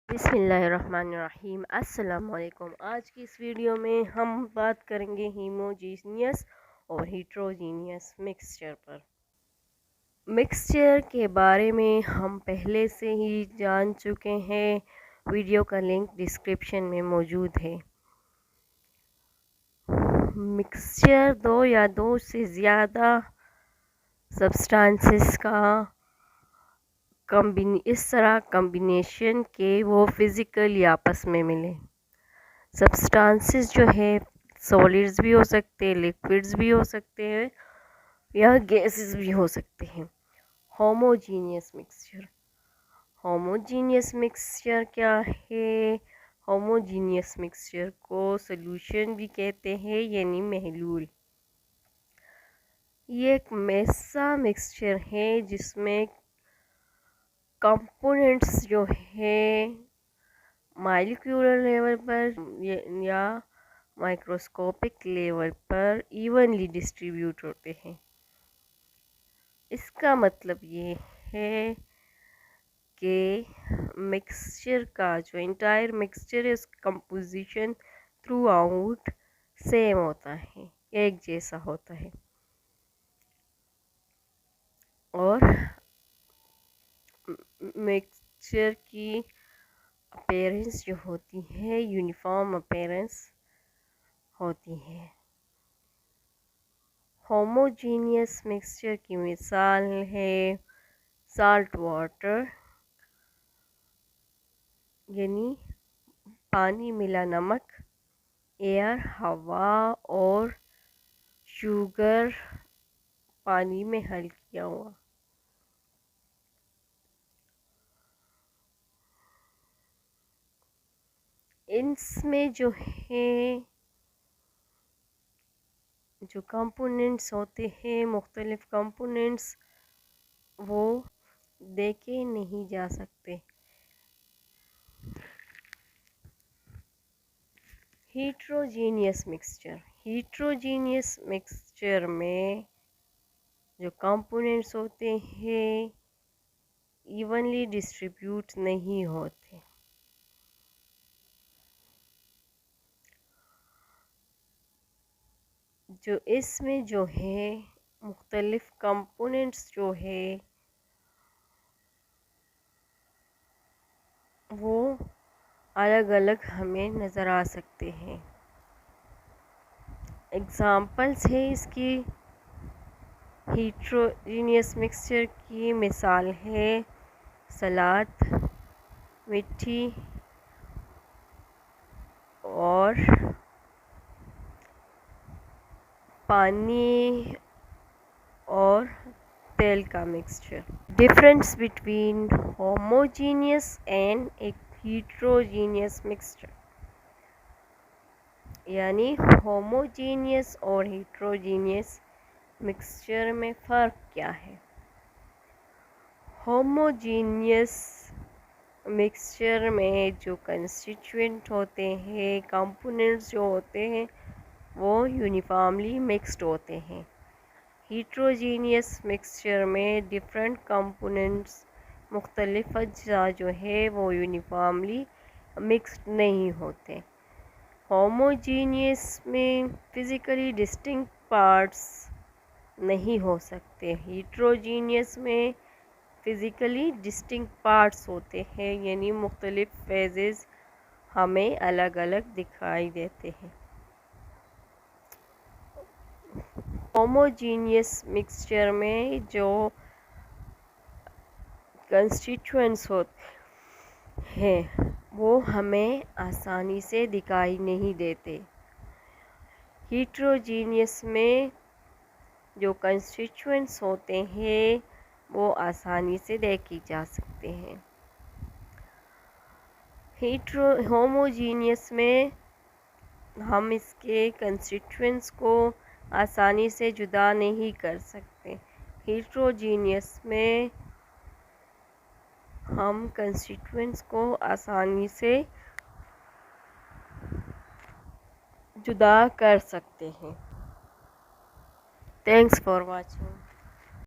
بسم اللہ الرحمن الرحیم۔ السلام علیکم۔ آج کی اس ویڈیو میں ہم بات کریں گے ہوموجینئس اور ہیٹروجینئس مکسچر پر۔ مکسچر کے بارے میں ہم پہلے سے ہی جان چکے ہیں، ویڈیو کا لنک ڈسکرپشن میں موجود ہے۔ مکسچر دو یا دو سے زیادہ سبسٹانسز کا اس طرح کمبینیشن کہ وہ فزیکلی آپس میں ملیں۔ سبسٹانسز جو ہے سولیڈز بھی ہو سکتے ہیں، لیکوڈز بھی ہو سکتے ہیں یا گیسز بھی ہو سکتے ہیں۔ Homogeneous mixture. ہوموجینئس مکسچر کیا ہے؟ ہوموجینئس مکسچر کو سولوشن بھی کہتے ہیں، یعنی محلول۔ یہ ایک ایسا مکسچر ہے جس میں کمپوننٹس جو ہے مالیکیولر لیول پر یا مائکروسکوپک لیول پر ایونلی ڈسٹریبیوٹ ہوتے ہیں۔ اس کا مطلب یہ ہے کہ مکسچر کا جو انٹائر مکسچر ہے اس کمپوزیشن تھرو آؤٹ سیم ہوتا ہے، ایک جیسا ہوتا ہے، اور مکسچر کی اپیرنس جو ہوتی ہے یونیفارم اپیرنس ہوتی ہے۔ ہوموجینئس مکسچر کی مثال ہے سالٹ واٹر، یعنی پانی ملا نمک، ایئر ہوا اور شوگر پانی میں حل کیا ہوا۔ اس میں جو ہے جو کمپوننٹس ہوتے ہیں، مختلف کمپوننٹس، وہ دیکھے نہیں جا سکتے۔ Heterogeneous mixture. ہیٹروجینئس مکسچر میں جو کمپوننٹس ہوتے ہیں ایونلی ڈسٹریبیوٹ نہیں ہوتے۔ جو اس میں جو ہے مختلف کمپوننٹس جو ہے وہ الگ الگ ہمیں نظر آ سکتے ہیں۔ اگزامپلس ہے اس کی۔ ہیٹروجینئس مکسچر کی مثال ہے سلاد، مٹی اور پانی اور تیل کا mixture. Difference between homogeneous and heterogeneous mixture, یعنی ہوموجینئس اور ہیٹروجینئس مکسچر میں فرق کیا ہے؟ ہوموجینئس مکسچر میں جو کنسٹیٹوئنٹ ہوتے ہیں، کمپوننٹس جو ہوتے ہیں، وہ یونیفارملی مکسڈ ہوتے ہیں۔ ہیٹروجینئس مکسچر میں ڈفرینٹ کمپوننٹس، مختلف اجزاء جو ہے وہ یونیفارملی مکسڈ نہیں ہوتے۔ ہوموجینئس میں فزیکلی ڈسٹنکٹ پارٹس نہیں ہو سکتے، ہیٹروجینئس میں فزیکلی ڈسٹنکٹ پارٹس ہوتے ہیں، یعنی مختلف فیزز ہمیں الگ الگ دکھائی دیتے ہیں۔ ہوموجینئس مکسچر میں جو کنسٹیٹوئنٹس ہوتے ہیں وہ ہمیں آسانی سے دکھائی نہیں دیتے۔ ہیٹروجینئس میں جو کنسٹیٹوئنٹس ہوتے ہیں وہ آسانی سے دیکھے جا سکتے ہیں۔ ہوموجینئس میں ہم اس کے کنسٹیٹوئنٹس کو آسانی سے جدا نہیں کر سکتے۔ ہیٹروجینئس میں ہم کنسٹیٹوئنٹس کو آسانی سے جدا کر سکتے ہیں۔ Thanks for watching.